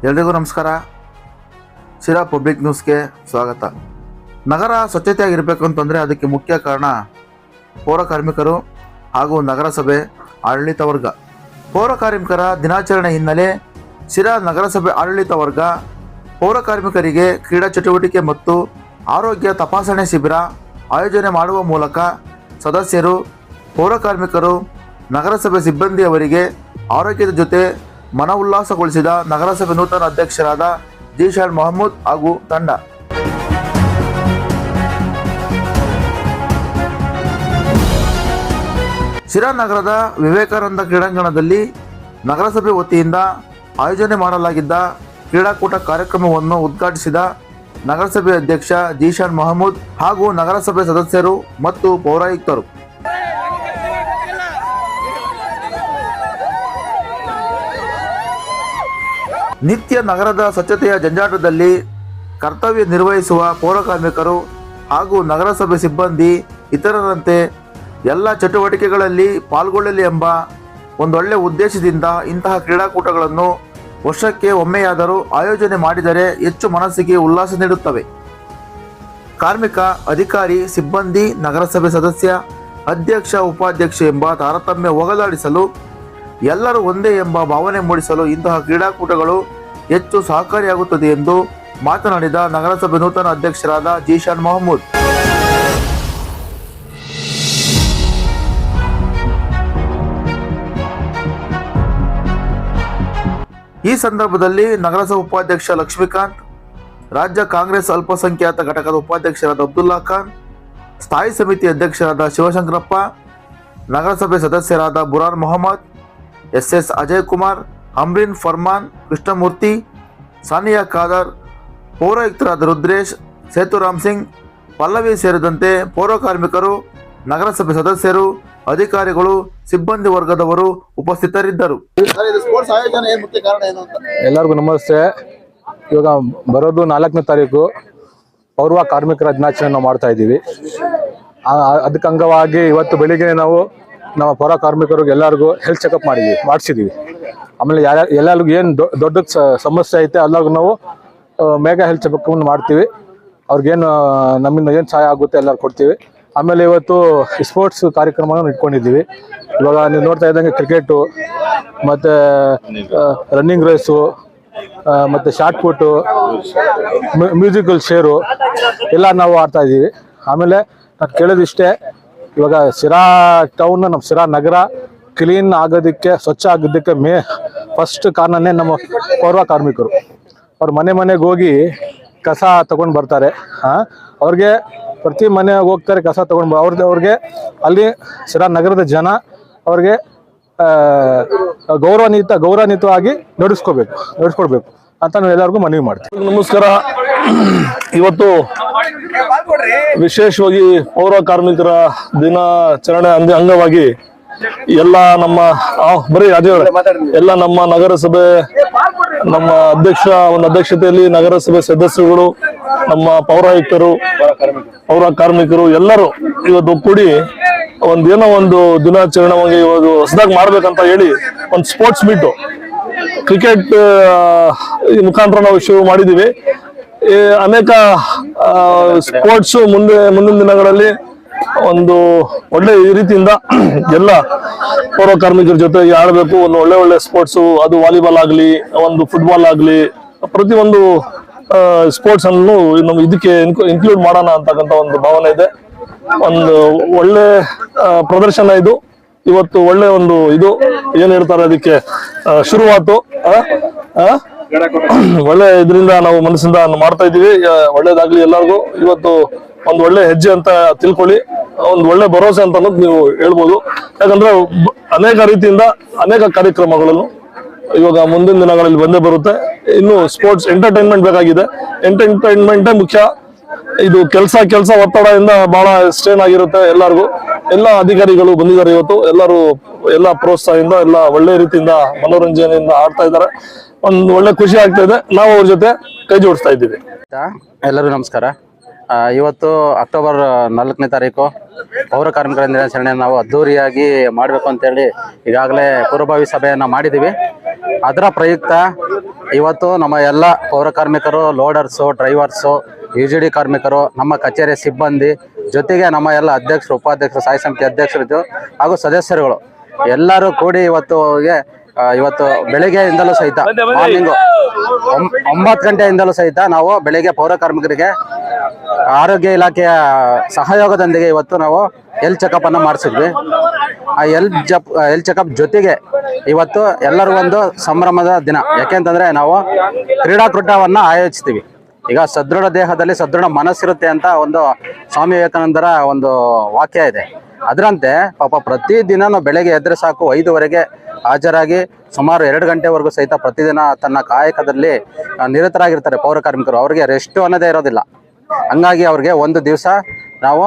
ಎಲ್ರಿಗೂ ನಮಸ್ಕಾರ. ಶಿರಾ ಪಬ್ಲಿಕ್ ನ್ಯೂಸ್ಗೆ ಸ್ವಾಗತ. ನಗರ ಸ್ವಚ್ಛತೆಯಾಗಿರಬೇಕು ಅಂತಂದರೆ ಅದಕ್ಕೆ ಮುಖ್ಯ ಕಾರಣ ಪೌರ ಕಾರ್ಮಿಕರು ಹಾಗೂ ನಗರಸಭೆ ಆಡಳಿತ ವರ್ಗ. ಪೌರ ಕಾರ್ಮಿಕರ ದಿನಾಚರಣೆ ಹಿನ್ನೆಲೆ ಶಿರಾ ನಗರಸಭೆ ಆಡಳಿತ ವರ್ಗ ಪೌರ ಕಾರ್ಮಿಕರಿಗೆ ಕ್ರೀಡಾ ಚಟುವಟಿಕೆ ಮತ್ತು ಆರೋಗ್ಯ ತಪಾಸಣೆ ಶಿಬಿರ ಆಯೋಜನೆ ಮಾಡುವ ಮೂಲಕ ಸದಸ್ಯರು, ಪೌರ ಕಾರ್ಮಿಕರು, ನಗರಸಭೆ ಸಿಬ್ಬಂದಿಯವರಿಗೆ ಆರೋಗ್ಯದ ಜೊತೆ ಮನೋಲ್ಲಾಸಗೊಳಿಸಿದ ನಗರಸಭೆ ನೂತನ ಅಧ್ಯಕ್ಷರಾದ ಜೀಶಾನ್ ಮೊಹಮ್ಮದ್ ಹಾಗೂ ತಂಡ. ಶಿರಾ ನಗರದ ವಿವೇಕಾನಂದ ಕ್ರೀಡಾಂಗಣದಲ್ಲಿ ನಗರಸಭೆ ವತಿಯಿಂದ ಆಯೋಜನೆ ಮಾಡಲಾಗಿದ್ದ ಕ್ರೀಡಾಕೂಟ ಕಾರ್ಯಕ್ರಮವನ್ನು ಉದ್ಘಾಟಿಸಿದ ನಗರಸಭೆ ಅಧ್ಯಕ್ಷ ಜೀಶಾನ್ ಮೊಹಮ್ಮದ್ ಹಾಗೂ ನಗರಸಭೆ ಸದಸ್ಯರು ಮತ್ತು ಪೌರಾಯುಕ್ತರು. ನಿತ್ಯ ನಗರದ ಸ್ವಚ್ಛತೆಯ ಜಂಜಾಟದಲ್ಲಿ ಕರ್ತವ್ಯ ನಿರ್ವಹಿಸುವ ಪೌರ ಕಾರ್ಮಿಕರು ಹಾಗೂ ನಗರಸಭೆ ಸಿಬ್ಬಂದಿ ಇತರರಂತೆ ಎಲ್ಲ ಚಟುವಟಿಕೆಗಳಲ್ಲಿ ಪಾಲ್ಗೊಳ್ಳಲಿ ಎಂಬ ಒಂದೊಳ್ಳೆ ಉದ್ದೇಶದಿಂದ ಇಂತಹ ಕ್ರೀಡಾಕೂಟಗಳನ್ನು ವರ್ಷಕ್ಕೆ ಒಮ್ಮೆಯಾದರೂ ಆಯೋಜನೆ ಮಾಡಿದರೆ ಹೆಚ್ಚು ಮನಸ್ಸಿಗೆ ಉಲ್ಲಾಸ ನೀಡುತ್ತವೆ. ಕಾರ್ಮಿಕ, ಅಧಿಕಾರಿ, ಸಿಬ್ಬಂದಿ, ನಗರಸಭೆ ಸದಸ್ಯ, ಅಧ್ಯಕ್ಷ, ಉಪಾಧ್ಯಕ್ಷ ಎಂಬ ತಾರತಮ್ಯ ಹೋಗಲಾಡಿಸಲು, ಎಲ್ಲರೂ ಒಂದೇ ಎಂಬ ಭಾವನೆ ಮೂಡಿಸಲು ಇಂತಹ ಕ್ರೀಡಾಕೂಟಗಳು ಹೆಚ್ಚು ಸಹಕಾರಿಯಾಗುತ್ತದೆ ಎಂದು ಮಾತನಾಡಿದ ನಗರಸಭೆ ನೂತನ ಅಧ್ಯಕ್ಷರಾದ ಜೀಶಾನ್ ಮೊಹಮ್ಮದ್. ಈ ಸಂದರ್ಭದಲ್ಲಿ ನಗರಸಭಾ ಉಪಾಧ್ಯಕ್ಷ ಲಕ್ಷ್ಮೀಕಾಂತ್, ರಾಜ್ಯ ಕಾಂಗ್ರೆಸ್ ಅಲ್ಪಸಂಖ್ಯಾತ ಘಟಕದ ಉಪಾಧ್ಯಕ್ಷರಾದ ಅಬ್ದುಲ್ಲಾ ಖಾನ್, ಸ್ಥಾಯಿ ಸಮಿತಿ ಅಧ್ಯಕ್ಷರಾದ ಶಿವಶಂಕರಪ್ಪ, ನಗರಸಭೆ ಸದಸ್ಯರಾದ ಬುರಾನ್ ಮೊಹಮ್ಮದ್, ಎಸ್ ಅಜಯ್ ಕುಮಾರ್, ಅಮ್ರಿನ್ ಫರ್ಮಾನ್, ಕೃಷ್ಣಮೂರ್ತಿ, ಸಾನಿಯಾ ಖಾದರ್, ಪೌರಾಯುಕ್ತರಾದ ರುದ್ರೇಶ್, ಸೇತುರಾಮ್ ಸಿಂಗ್, ಪಲ್ಲವಿ ಸೇರಿದಂತೆ ಪೌರ ಕಾರ್ಮಿಕರು, ನಗರಸಭೆ ಸದಸ್ಯರು, ಅಧಿಕಾರಿಗಳು, ಸಿಬ್ಬಂದಿ ವರ್ಗದವರು ಉಪಸ್ಥಿತರಿದ್ದರು. ಎಲ್ಲರಿಗೂ ನಮಸ್ತೆ. ಇವಾಗ ಬರೋದು 4ನೇ ತಾರೀಕು ಪೌರ ಕಾರ್ಮಿಕರ ದಿನಾಚರಣೆ ನಾವು ಮಾಡ್ತಾ ಇದ್ದೀವಿ. ಅದಕ್ಕೆ ಅಂಗವಾಗಿ ಇವತ್ತು ಬೆಳಿಗ್ಗೆ ನಾವು ನಮ್ಮ ಪೌರ ಕಾರ್ಮಿಕರಿಗೆ ಎಲ್ಲರಿಗೂ ಹೆಲ್ತ್ ಚೆಕಪ್ ಮಾಡಿಸಿದ್ದೀವಿ. ಆಮೇಲೆ ಎಲ್ಲರಿಗೂ ಏನು ದೊಡ್ಡ ಸಮಸ್ಯೆ ಐತೆ ಎಲ್ಲರಿಗೂ ನಾವು ಮೇಗಾ ಹೆಲ್ತ್ ಚೆಕಪ್ ಮಾಡ್ತೀವಿ. ಅವ್ರಿಗೇನು ನಮ್ಮಿಂದ ಏನು ಸಹಾಯ ಆಗುತ್ತೆ ಎಲ್ಲರೂ ಕೊಡ್ತೀವಿ. ಆಮೇಲೆ ಇವತ್ತು ಸ್ಪೋರ್ಟ್ಸ್ ಕಾರ್ಯಕ್ರಮವನ್ನು ಇಟ್ಕೊಂಡಿದ್ದೀವಿ. ಇವಾಗ ನೀವು ನೋಡ್ತಾ ಇದ್ದಂಗೆ ಕ್ರಿಕೆಟು ಮತ್ತು ರನ್ನಿಂಗ್ ರೇಸು ಮತ್ತು ಶಾರ್ಟ್ ಪುಟ್ಟು, ಮ್ಯೂಸಿಕಲ್ ಚೇರು ಎಲ್ಲ ನಾವು ಆಡ್ತಾ ಇದ್ದೀವಿ. ಆಮೇಲೆ ನಾನು ಕೇಳೋದಿಷ್ಟೇ, ಇವಾಗ ಶಿರಾ ಟೌನ್, ನಮ್ಮ ಶಿರಾ ನಗರ ಕ್ಲೀನ್ ಆಗೋದಕ್ಕೆ, ಸ್ವಚ್ಛ ಆಗೋದಕ್ಕೆ ಫಸ್ಟ್ ಕಾರಣನೇ ನಮ್ಮ ಪೌರ ಕಾರ್ಮಿಕರು. ಅವ್ರ ಮನೆಗೆ ಹೋಗಿ ಕಸ ತಗೊಂಡು ಬರ್ತಾರೆ. ಅವ್ರಿಗೆ ಪ್ರತಿ ಮನೆಗೆ ಹೋಗ್ತಾರೆ, ಕಸ ತಗೊಂಡು ಅವ್ರಿಗೆ ಅಲ್ಲಿ ಶಿರಾ ನಗರದ ಜನ ಅವ್ರಿಗೆ ಗೌರವಾನ್ವಿತವಾಗಿ ನಡೆಸ್ಕೊಡ್ಬೇಕು ಅಂತ ನಾವು ಎಲ್ಲರಿಗೂ ಮನವಿ ಮಾಡ್ತೀವಿ. ನಮಸ್ಕಾರ. ಇವತ್ತು ವಿಶೇಷವಾಗಿ ಪೌರ ಕಾರ್ಮಿಕರ ದಿನಾಚರಣೆ ಅಂಗವಾಗಿ ಎಲ್ಲ ನಮ್ಮ ಎಲ್ಲ ನಮ್ಮ ನಗರಸಭೆ, ನಮ್ಮ ಅಧ್ಯಕ್ಷತೆಯಲ್ಲಿ ನಗರಸಭೆ ಸದಸ್ಯರುಗಳು, ನಮ್ಮ ಪೌರಾಯುಕ್ತರು, ಪೌರ ಕಾರ್ಮಿಕರು ಎಲ್ಲರೂ ಇವತ್ತು ಕೂಡಿ ಒಂದು ದಿನಾಚರಣೆ ಹೊಸದಾಗಿ ಮಾಡ್ಬೇಕಂತ ಹೇಳಿ ಒಂದು ಸ್ಪೋರ್ಟ್ಸ್ ಮೀಟು ಕ್ರಿಕೆಟ್ ಮುಖಾಂತರ ನಾವು ಶುರು ಮಾಡಿದ್ದೀವಿ. ಅನೇಕ ಸ್ಪೋರ್ಟ್ಸ್ ಮುಂದಿನ ದಿನಗಳಲ್ಲಿ ಒಂದು ಒಳ್ಳೆ ರೀತಿಯಿಂದ ಎಲ್ಲ ಪೌರ ಕಾರ್ಮಿಕರ ಜೊತೆ ಆಡಬೇಕು. ಒಂದು ಒಳ್ಳೆ ಸ್ಪೋರ್ಟ್ಸು, ಅದು ವಾಲಿಬಾಲ್ ಆಗಲಿ, ಒಂದು ಫುಟ್ಬಾಲ್ ಆಗಲಿ, ಪ್ರತಿಯೊಂದು ಸ್ಪೋರ್ಟ್ಸ್ ಅನ್ನು ನಮ್ಮ ಇದಕ್ಕೆ ಇನ್ಕ್ಲೂಡ್ ಮಾಡೋಣ ಅಂತಕ್ಕಂಥ ಒಂದು ಭಾವನೆ ಇದೆ. ಒಂದು ಒಳ್ಳೆ ಪ್ರದರ್ಶನ ಇದು. ಇವತ್ತು ಒಳ್ಳೆ ಇದು ಏನ್ ಹೇಳ್ತಾರೆ ಅದಕ್ಕೆ ಶುರುವಾತು. ಒಳ್ಳೆ ಇದರಿಂದ ನಾವು ಮನಸ್ಸಿಂದ ಮಾಡ್ತಾ ಇದ್ದೀವಿ. ಒಳ್ಳೇದಾಗ್ಲಿ ಎಲ್ಲರಿಗೂ. ಇವತ್ತು ಒಂದು ಒಳ್ಳೆ ಹೆಜ್ಜೆ ಅಂತ ತಿಳ್ಕೊಳ್ಳಿ, ಒಂದು ಒಳ್ಳೆ ಭರವಸೆ ಅಂತ ಅನ್ನೋದು ನೀವು ಹೇಳ್ಬೋದು. ಯಾಕಂದ್ರೆ ಅನೇಕ ರೀತಿಯಿಂದ ಅನೇಕ ಕಾರ್ಯಕ್ರಮಗಳನ್ನು ಇವಾಗ ಮುಂದಿನ ದಿನಗಳಲ್ಲಿ ಬಂದೇ ಬರುತ್ತೆ. ಇನ್ನು ಸ್ಪೋರ್ಟ್ಸ್ ಎಂಟರ್ಟೈನ್ಮೆಂಟ್ ಬೇಕಾಗಿದೆ. ಎಂಟರ್ಟೈನ್ಮೆಂಟೇ ಮುಖ್ಯ. ಇದು ಕೆಲಸ ಒತ್ತಡದಿಂದ ಬಹಳ ಸ್ಟ್ರೇನ್ ಆಗಿರುತ್ತೆ ಎಲ್ಲರಿಗೂ. ಎಲ್ಲ ಅಧಿಕಾರಿಗಳು ಬಂದಿದ್ದಾರೆ ಇವತ್ತು. ಎಲ್ಲ ಪ್ರೋತ್ಸಾಹದಿಂದ ಎಲ್ಲ ಒಳ್ಳೆ ರೀತಿಯಿಂದ ಮನೋರಂಜನೆಯಿಂದ ಆಡ್ತಾ ಇದ್ದಾರೆ. ಒಂದು ಒಳ್ಳೆ ಖುಷಿ ಆಗ್ತಾ ಇದೆ. ನಾವು ಅವ್ರ ಜೊತೆ ಕೈ ಜೋಡಿಸ್ತಾ ಇದ್ದೀವಿ. ಎಲ್ಲರಿಗೂ ನಮಸ್ಕಾರ. ಇವತ್ತು ಅಕ್ಟೋಬರ್ 4ನೇ ತಾರೀಕು ಪೌರ ಕಾರ್ಮಿಕರ ದಿನಾಚರಣೆ ನಾವು ಅದ್ದೂರಿಯಾಗಿ ಮಾಡಬೇಕು ಅಂತೇಳಿ ಈಗಾಗಲೇ ಪೂರ್ವಭಾವಿ ಸಭೆಯನ್ನು ಮಾಡಿದ್ದೀವಿ. ಅದರ ಪ್ರಯುಕ್ತ ಇವತ್ತು ನಮ್ಮ ಎಲ್ಲ ಪೌರ ಕಾರ್ಮಿಕರು, ಲೋಡರ್ಸು, ಡ್ರೈವರ್ಸು, UGD ಕಾರ್ಮಿಕರು, ನಮ್ಮ ಕಚೇರಿ ಸಿಬ್ಬಂದಿ ಜೊತೆಗೆ ನಮ್ಮ ಎಲ್ಲ ಅಧ್ಯಕ್ಷರು, ಉಪಾಧ್ಯಕ್ಷರು, ಸ್ಥಾಯಿ ಸಮಿತಿ ಅಧ್ಯಕ್ಷರು ಹಾಗೂ ಸದಸ್ಯರುಗಳು ಎಲ್ಲರೂ ಕೂಡಿ ಇವತ್ತು ಬೆಳಿಗ್ಗೆಯಿಂದಲೂ ಸಹಿತ ಮಾರ್ನಿಂಗು 9 ಗಂಟೆಯಿಂದಲೂ ಸಹಿತ ನಾವು ಬೆಳಿಗ್ಗೆ ಪೌರ ಕಾರ್ಮಿಕರಿಗೆ ಆರೋಗ್ಯ ಇಲಾಖೆಯ ಸಹಯೋಗದೊಂದಿಗೆ ಇವತ್ತು ನಾವು ಹೆಲ್ತ್ ಚೆಕಪ್ ಅನ್ನು ಮಾಡಿಸಿದ್ವಿ. ಆ ಹೆಲ್ತ್ ಚೆಕಪ್ ಜೊತೆಗೆ ಇವತ್ತು ಎಲ್ಲರೂ ಒಂದು ಸಂಭ್ರಮದ ದಿನ. ಯಾಕೆಂತಂದ್ರೆ ನಾವು ಕ್ರೀಡಾಕೂಟವನ್ನು ಆಯೋಜಿಸ್ತೀವಿ. ಈಗ ಸದೃಢ ದೇಹದಲ್ಲಿ ಸದೃಢ ಮನಸ್ಸಿರುತ್ತೆ ಅಂತ ಒಂದು ಸ್ವಾಮಿ ವಿವೇಕಾನಂದರ ಒಂದು ವಾಕ್ಯ ಇದೆ. ಅದರಂತೆ ಪಾಪ ಪ್ರತಿದಿನ ನಾವು ಬೆಳಗ್ಗೆ ಎದ್ರೆ ಸಾಕು 5 ಹಾಜರಾಗಿ ಸುಮಾರು 2 ಗಂಟೆವರೆಗೂ ಸಹಿತ ಪ್ರತಿದಿನ ತನ್ನ ಕಾಯಕದಲ್ಲಿ ನಿರತರಾಗಿರ್ತಾರೆ ಪೌರ ಕಾರ್ಮಿಕರು. ಅವ್ರಿಗೆ ರೆಸ್ಟ್ ಅನ್ನೋದೇ ಇರೋದಿಲ್ಲ. ಹಂಗಾಗಿ ಅವ್ರಿಗೆ ಒಂದು ದಿವಸ ನಾವು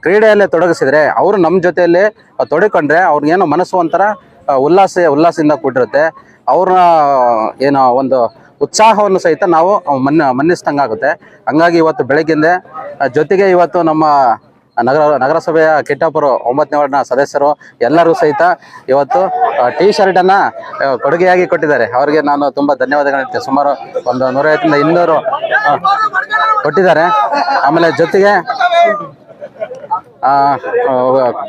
ಕ್ರೀಡೆಯಲ್ಲೇ ತೊಡಗಿಸಿದ್ರೆ, ಅವರು ನಮ್ಮ ಜೊತೆಯಲ್ಲಿ ತೊಡಕೊಂಡ್ರೆ ಅವ್ರಿಗೇನೋ ಮನಸ್ಸು ಒಂಥರ ಉಲ್ಲಾಸದಿಂದ ಕೂಡಿರುತ್ತೆ. ಅವ್ರನ್ನ ಏನೋ ಒಂದು ಉತ್ಸಾಹವನ್ನು ಸಹಿತ ನಾವು ಮನ್ನಿಸ್ದಂಗಾಗುತ್ತೆ. ಹಂಗಾಗಿ ಇವತ್ತು ಬೆಳಗ್ಗಿಂದ ಜೊತೆಗೆ ಇವತ್ತು ನಮ್ಮ ನಗರಸಭೆಯ ಕಿಟ್ಟಾಪುರ 9ನೇ ವಾರ್ಡ್ನ ಸದಸ್ಯರು ಎಲ್ಲರೂ ಸಹಿತ ಇವತ್ತು ಟೀ ಶರ್ಟನ್ನು ಕೊಡುಗೆಯಾಗಿ ಕೊಟ್ಟಿದ್ದಾರೆ. ಅವರಿಗೆ ನಾನು ತುಂಬ ಧನ್ಯವಾದಗಳು ಹೇಳ್ತೇನೆ. ಸುಮಾರು ಒಂದು 150-200 ಕೊಟ್ಟಿದ್ದಾರೆ. ಆಮೇಲೆ ಜೊತೆಗೆ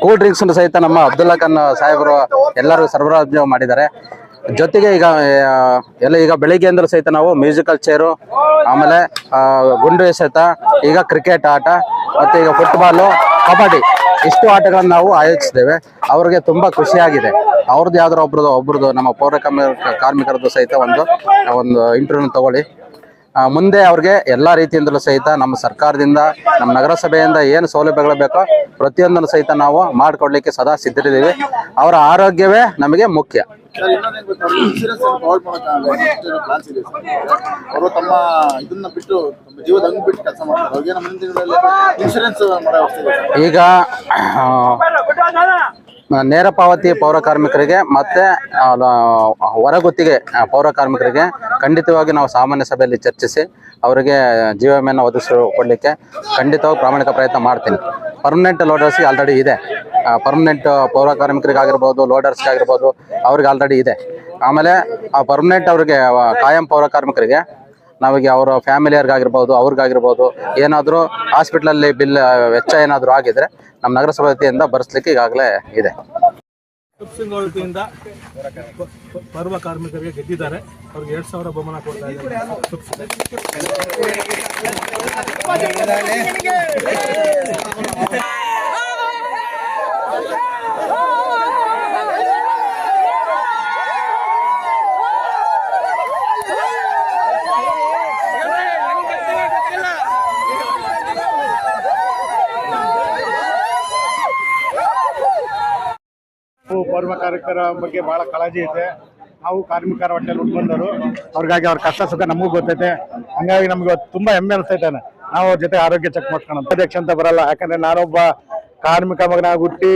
ಕೂಲ್ ಡ್ರಿಂಕ್ಸ್ ಸಹಿತ ನಮ್ಮ ಅಬ್ದುಲ್ಲಾ ಖಾನ್ ಸಾಹೇಬರು ಎಲ್ಲರೂ ಸರಬರಾಜು ಮಾಡಿದ್ದಾರೆ. ಜೊತೆಗೆ ಈಗ ಬೆಳಿಗ್ಗೆಯಿಂದಲೂ ಸಹಿತ ನಾವು ಮ್ಯೂಸಿಕಲ್ ಚೇರು, ಆಮೇಲೆ ಗುಂಡು ಎಸೆತ, ಈಗ ಕ್ರಿಕೆಟ್ ಆಟ ಮತ್ತು ಈಗ ಫುಟ್ಬಾಲು, ಕಬಡ್ಡಿ ಇಷ್ಟು ಆಟಗಳನ್ನು ನಾವು ಆಯೋಜಿಸಿದ್ದೇವೆ. ಅವ್ರಿಗೆ ತುಂಬ ಖುಷಿಯಾಗಿದೆ. ಅವ್ರದ್ದು ಯಾವ್ದಾರು ಒಬ್ರದ್ದು ನಮ್ಮ ಪೌರ ಕಾರ್ಮಿಕರದ್ದು ಸಹಿತ ಒಂದು ಇಂಟರ್ವ್ಯೂ ತಗೊಳ್ಳಿ. ಮುಂದೆ ಅವ್ರಿಗೆ ಎಲ್ಲ ರೀತಿಯಿಂದಲೂ ಸಹಿತ ನಮ್ಮ ಸರ್ಕಾರದಿಂದ, ನಮ್ಮ ನಗರಸಭೆಯಿಂದ ಏನು ಸೌಲಭ್ಯಗಳು ಬೇಕೋ ಪ್ರತಿಯೊಂದನ್ನು ಸಹಿತ ನಾವು ಮಾಡಿಕೊಡ್ಲಿಕ್ಕೆ ಸದಾ ಸಿದ್ಧರಿದ್ದೀವಿ. ಅವರ ಆರೋಗ್ಯವೇ ನಮಗೆ ಮುಖ್ಯ. ಅವರು ತಮ್ಮ ಇದನ್ನ ಬಿಟ್ಟು ಜೀವದ ಅಂಗ ಬಿಟ್ಟು ಕೆಲಸ ಮಾಡ್ತಾರೆ. ಅವ್ರಿಗೆ ನಮ್ಮ ದಿನಗಳಲ್ಲಿ ಇನ್ಶೂರೆನ್ಸ್ ಈಗ ನೇರ ಪಾವತಿ ಪೌರ ಕಾರ್ಮಿಕರಿಗೆ ಮತ್ತೆ ಹೊರಗುತ್ತಿಗೆ ಪೌರ ಕಾರ್ಮಿಕರಿಗೆ ಖಂಡಿತವಾಗಿ ನಾವು ಸಾಮಾನ್ಯ ಸಭೆಯಲ್ಲಿ ಚರ್ಚಿಸಿ ಅವರಿಗೆ ಜೀವ ವಿಮೆಯನ್ನು ಒದಗಿಸಿಕೊಡ್ಲಿಕ್ಕೆ ಖಂಡಿತವಾಗಿ ಪ್ರಾಮಾಣಿಕ ಪ್ರಯತ್ನ ಮಾಡ್ತೀನಿ. ಪರ್ಮನೆಂಟ್ ಲೋಡರ್ಸ್ಗೆ ಆಲ್ರೆಡಿ ಇದೆ. ಪರ್ಮನೆಂಟ್ ಪೌರ ಕಾರ್ಮಿಕರಿಗಾಗಿರ್ಬೋದು, ಲೋಡರ್ಸ್ಗಾಗಿರ್ಬೋದು, ಅವ್ರಿಗೆ ಆಲ್ರೆಡಿ ಇದೆ. ಆಮೇಲೆ ಆ ಪರ್ಮನೆಂಟ್ ಅವ್ರಿಗೆ ಕಾಯಂ ಪೌರ ಕಾರ್ಮಿಕರಿಗೆ ನಾವೀಗ ಅವರ ಫ್ಯಾಮಿಲಿಯರ್ಗಾಗಿರ್ಬೋದು, ಅವ್ರಿಗಾಗಿರ್ಬೋದು ಏನಾದರೂ ಹಾಸ್ಪಿಟ್ಲಲ್ಲಿ ವೆಚ್ಚ ಏನಾದರೂ ಆಗಿದ್ರೆ ನಮ್ಮ ನಗರಸಭೆ ವತಿಯಿಂದ ಭರಿಸಲಿಕ್ಕೆ ಈಗಾಗಲೇ ಇದೆ. ವತಿಯಿಂದ ಪೌರ ಕಾರ್ಮಿಕರಿಗೆ ಗೆದ್ದಿದ್ದಾರೆ. ಅವ್ರಿಗೆ 2,000 ಬಹುಮಾನ ಕೊಡ್ತಾ ಇದ್ದಾರೆ. ಪೌರ ಕಾರ್ಮಿಕರ ಬಗ್ಗೆ ಬಹಳ ಕಾಳಜಿ ಇದೆ. ನಾವು ಕಾರ್ಮಿಕರ ಹೊಟ್ಟೆಲಿ ಉಟ್ಕೊಂಡವರು, ಅವ್ರಿಗಾಗಿ ಅವ್ರ ಕಷ್ಟ ಸುಖ ನಮಗೂ ಗೊತ್ತೈತೆ. ಹಂಗಾಗಿ ನಮ್ಗೆ ತುಂಬಾ ಹೆಮ್ಮೆ ಅನಿಸ್ತೈತೆ. ನಾವು ಅವ್ರ ಜೊತೆ ಆರೋಗ್ಯ ಚೆಕ್ ಮಾಡ್ಕೊಂಡು ಅಧ್ಯಕ್ಷ ಅಂತ ಬರಲ್ಲ, ಯಾಕಂದ್ರೆ ನಾನೊಬ್ಬ ಕಾರ್ಮಿಕ ಮಗನಾಗಿ ಹುಟ್ಟಿ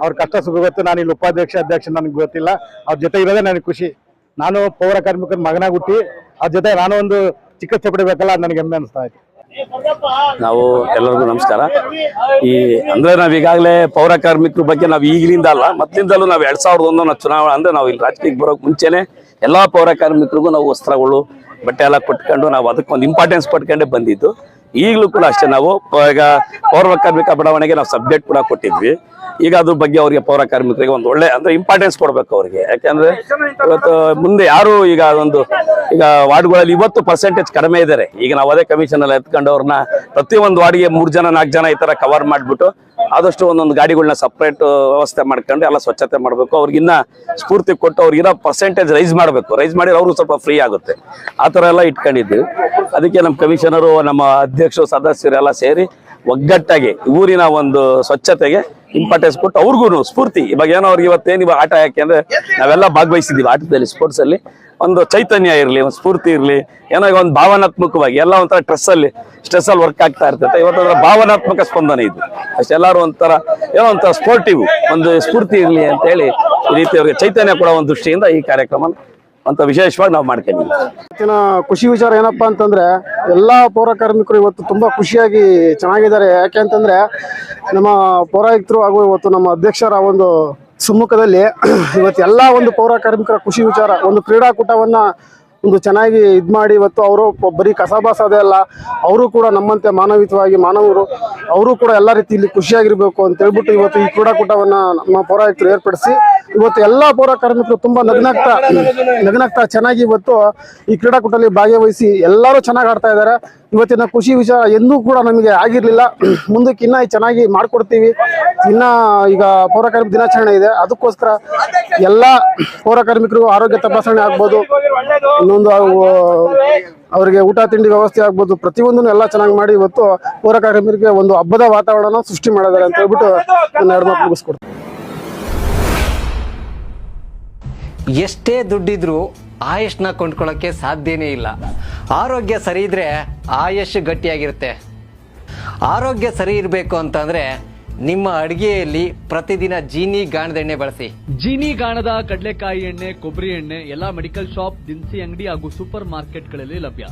ಅವ್ರ ಕಷ್ಟ ಸುಖ ಗೊತ್ತು. ನಾನು ಇಲ್ಲಿ ಉಪಾಧ್ಯಕ್ಷ ಅಧ್ಯಕ್ಷ ನನಗೆ ಗೊತ್ತಿಲ್ಲ. ಅವ್ರ ಜೊತೆ ಇರೋದೇ ನನಗೆ ಖುಷಿ. ನಾನು ಪೌರ ಕಾರ್ಮಿಕರ ಮಗನಾಗಿ ಹುಟ್ಟಿ ಅವ್ರ ಜೊತೆ ನಾನು ಒಂದು ಚಿಕಿತ್ಸೆ ಪಡಿಬೇಕಲ್ಲ, ಅದು ನನಗೆ ಹೆಮ್ಮೆ ಅನಿಸ್ತಾ ಇದೆ. ನಾವು ಎಲ್ಲರಿಗೂ ನಮಸ್ಕಾರ. ಅಂದ್ರೆ ನಾವ್ ಈಗಾಗಲೇ ಪೌರ ಕಾರ್ಮಿಕರ ಬಗ್ಗೆ ನಾವು ಈಗಲಿಂದ ಅಲ್ಲ, ಮೊದಲಿಂದಲೂ ನಾವು 2001 ಚುನಾವಣೆ ಅಂದ್ರೆ ನಾವು ಇಲ್ಲಿ ರಾಜಕೀಯಕ್ಕೆ ಬರೋಕ್ ಮುಂಚೆನೆ ಎಲ್ಲಾ ಪೌರ ಕಾರ್ಮಿಕರಿಗೂ ನಾವು ವಸ್ತ್ರಗಳು, ಬಟ್ಟೆ ಎಲ್ಲ ಕೊಟ್ಕೊಂಡು ನಾವು ಅದಕ್ಕೊಂದು ಇಂಪಾರ್ಟೆನ್ಸ್ ಕೊಟ್ಕೊಂಡೇ ಬಂದಿದ್ದು. ಈಗಲೂ ಕೂಡ ಅಷ್ಟೇ. ನಾವು ಈಗ ಪೌರ ಕಾರ್ಮಿಕ ಬಡಾವಣೆಗೆ ನಾವು ಸಬ್ಜೆಕ್ಟ್ ಕೂಡ ಕೊಟ್ಟಿದ್ವಿ. ಈಗ ಅದ್ರ ಬಗ್ಗೆ ಅವರಿಗೆ ಪೌರ ಕಾರ್ಮಿಕರಿಗೆ ಒಂದು ಒಳ್ಳೆ ಅಂದ್ರೆ ಇಂಪಾರ್ಟೆನ್ಸ್ ಕೊಡ್ಬೇಕು ಅವ್ರಿಗೆ. ಯಾಕಂದ್ರೆ ಇವತ್ತು ಮುಂದೆ ಯಾರು ಈಗ ವಾರ್ಡ್ಗಳಲ್ಲಿ ಇವತ್ತು ಪರ್ಸೆಂಟೇಜ್ ಕಡಿಮೆ ಇದ್ದಾರೆ. ಈಗ ನಾವು ಅದೇ ಕಮಿಷನ್ ಎಲ್ಲ ಎತ್ಕೊಂಡು ಅವ್ರನ್ನ ಪ್ರತಿಯೊಂದು ವಾರ್ಡ್ಗೆ 3 ಜನ 4 ಜನ ಈ ತರ ಕವರ್ ಮಾಡ್ಬಿಟ್ಟು ಆದಷ್ಟು ಒಂದೊಂದು ಗಾಡಿಗಳನ್ನ ಸಪ್ರೇಟ್ ವ್ಯವಸ್ಥೆ ಮಾಡ್ಕೊಂಡು ಎಲ್ಲ ಸ್ವಚ್ಛತೆ ಮಾಡ್ಬೇಕು. ಅವ್ರಿಗಿನ್ನ ಸ್ಫೂರ್ತಿ ಕೊಟ್ಟು ಅವ್ರಿಗಿರೋ ಪರ್ಸೆಂಟೇಜ್ ರೈಸ್ ಮಾಡ್ಬೇಕು. ರೈಸ್ ಮಾಡಿ ಅವರು ಸ್ವಲ್ಪ ಫ್ರೀ ಆಗುತ್ತೆ. ಆ ತರ ಎಲ್ಲ ಇಟ್ಕೊಂಡಿದ್ವಿ. ಅದಕ್ಕೆ ನಮ್ಮ ಕಮಿಷನರು, ನಮ್ಮ ಅಧ್ಯಕ್ಷರು, ಸದಸ್ಯರೆಲ್ಲ ಸೇರಿ ಒಗ್ಗಟ್ಟಾಗಿ ಊರಿನ ಒಂದು ಸ್ವಚ್ಛತೆಗೆ ಇಂಪಾರ್ಟೆನ್ಸ್ ಕೊಟ್ಟು ಅವ್ರಿಗೂ ಸ್ಫೂರ್ತಿ. ಇವಾಗ ಏನೋ ಅವ್ರಿಗೆ ಇವತ್ತೇನು ಆಟ ಯಾಕೆ ಅಂದ್ರೆ ನಾವೆಲ್ಲ ಭಾಗವಹಿಸಿದೀವಿ ಆಟದಲ್ಲಿ, ಸ್ಪೋರ್ಟ್ಸ್ ಅಲ್ಲಿ ಒಂದು ಚೈತನ್ಯ ಇರಲಿ, ಒಂದು ಸ್ಫೂರ್ತಿ ಇರಲಿ. ಏನೋ ಈಗ ಒಂದು ಭಾವನಾತ್ಮಕವಾಗಿ ಎಲ್ಲ ಒಂಥರ ಸ್ಟ್ರೆಸ್ ಅಲ್ಲಿ ವರ್ಕ್ ಆಗ್ತಾ ಇರ್ತೈತೆ. ಇವತ್ತಂದ್ರೆ ಭಾವನಾತ್ಮಕ ಸ್ಪಂದನೆ ಇದು ಅಷ್ಟೆಲ್ಲರೂ ಒಂಥರ ಏನೋ ಒಂಥರ ಸ್ಪೋರ್ಟಿವ್ ಒಂದು ಸ್ಫೂರ್ತಿ ಇರಲಿ ಅಂತ ಹೇಳಿ ಈ ರೀತಿ ಅವ್ರಿಗೆ ಚೈತನ್ಯ ಕೊಡೋ ಒಂದು ದೃಷ್ಟಿಯಿಂದ ಈ ಕಾರ್ಯಕ್ರಮ ಅಂತ ವಿಶೇಷವಾಗಿ ನಾವು ಮಾಡ್ಕೊಂಡಿದ್ದೀವಿ. ಇವತ್ತಿನ ಖುಷಿ ವಿಚಾರ ಏನಪ್ಪಾ ಅಂತಂದ್ರೆ ಎಲ್ಲಾ ಪೌರ ಕಾರ್ಮಿಕರು ಇವತ್ತು ತುಂಬಾ ಖುಷಿಯಾಗಿ ಚೆನ್ನಾಗಿದ್ದಾರೆ. ಯಾಕೆ ಅಂತಂದ್ರೆ ನಮ್ಮ ಪೌರಾಯುಕ್ತರು ಹಾಗೂ ಇವತ್ತು ನಮ್ಮ ಅಧ್ಯಕ್ಷರ ಒಂದು ಸಮ್ಮುಖದಲ್ಲಿ ಇವತ್ತು ಎಲ್ಲಾ ಒಂದು ಪೌರ ಕಾರ್ಮಿಕರ ಖುಷಿ ವಿಚಾರ, ಒಂದು ಕ್ರೀಡಾಕೂಟವನ್ನ ಒಂದು ಚೆನ್ನಾಗಿ ಇದು ಮಾಡಿ ಇವತ್ತು ಅವರು ಬರೀ ಕಸಬಾಸ ಅದೇ ಅಲ್ಲ, ಅವರು ಕೂಡ ನಮ್ಮಂತೆ ಮಾನವೀಯವಾಗಿ ಮಾನವರು, ಅವರು ಕೂಡ ಎಲ್ಲ ರೀತಿಯಲ್ಲಿ ಖುಷಿಯಾಗಿರ್ಬೇಕು ಅಂತ ಹೇಳ್ಬಿಟ್ಟು ಇವತ್ತು ಈ ಕ್ರೀಡಾಕೂಟವನ್ನ ನಮ್ಮ ಪೌರಾಯುಕ್ತರು ಏರ್ಪಡಿಸಿ ಇವತ್ತು ಎಲ್ಲಾ ಪೌರ ಕಾರ್ಮಿಕರು ತುಂಬಾ ನಗ್ನಾಗ್ತಾ ಚೆನ್ನಾಗಿ ಇವತ್ತು ಈ ಕ್ರೀಡಾಕೂಟದಲ್ಲಿ ಭಾಗವಹಿಸಿ ಎಲ್ಲರೂ ಚೆನ್ನಾಗಿ ಆಡ್ತಾ ಇದ್ದಾರೆ. ಇವತ್ತಿನ ಖುಷಿ ವಿಚಾರ ಎಂದೂ ಕೂಡ ನಮಗೆ ಆಗಿರ್ಲಿಲ್ಲ. ಮುಂದಕ್ಕೆ ಇನ್ನ ಚೆನ್ನಾಗಿ ಮಾಡ್ಕೊಡ್ತೀವಿ. ಇನ್ನ ಈಗ ಪೌರ ಕಾರ್ಮಿಕ ದಿನಾಚರಣೆ ಇದೆ, ಅದಕ್ಕೋಸ್ಕರ ಎಲ್ಲಾ ಪೌರ ಕಾರ್ಮಿಕರಿಗೂ ಆರೋಗ್ಯ ತಪಾಸಣೆ ಆಗ್ಬೋದು, ಇನ್ನೊಂದು ಅವರಿಗೆ ಊಟ ತಿಂಡಿ ವ್ಯವಸ್ಥೆ ಆಗ್ಬೋದು, ಪ್ರತಿಯೊಂದನ್ನು ಎಲ್ಲ ಚೆನ್ನಾಗಿ ಮಾಡಿ ಇವತ್ತು ಪೌರ ಕಾರ್ಮಿಕರಿಗೆ ಒಂದು ಹಬ್ಬದ ವಾತಾವರಣ ಸೃಷ್ಟಿ ಮಾಡಿದ್ದಾರೆ ಅಂತ ಹೇಳ್ಬಿಟ್ಟು ನನ್ನ ಎರಡು ಮಾತು ಮುಗಿಸ್ಕೊಡ್ತೀನಿ. ಎಷ್ಟೇ ದುಡ್ಡಿದ್ರೂ ಆಯುಷ್ನ ಕೊಂಡ್ಕೊಳ್ಳೋಕ್ಕೆ ಸಾಧ್ಯನೇ ಇಲ್ಲ. ಆರೋಗ್ಯ ಸರಿ ಇದ್ರೆ ಆಯುಷ್ ಗಟ್ಟಿಯಾಗಿರುತ್ತೆ. ಆರೋಗ್ಯ ಸರಿ ಇರಬೇಕು ಅಂತಂದ್ರೆ ನಿಮ್ಮ ಅಡುಗೆಯಲ್ಲಿ ಪ್ರತಿದಿನ ಜೀನಿ ಗಾಣದ ಎಣ್ಣೆ ಬಳಸಿ. ಜೀನಿ ಗಾಣದ ಕಡಲೆಕಾಯಿ ಎಣ್ಣೆ, ಕೊಬ್ಬರಿ ಎಣ್ಣೆ ಎಲ್ಲ ಮೆಡಿಕಲ್ ಶಾಪ್, ದಿನಸಿ ಅಂಗಡಿ ಹಾಗೂ ಸೂಪರ್ ಮಾರ್ಕೆಟ್ಗಳಲ್ಲಿ ಲಭ್ಯ.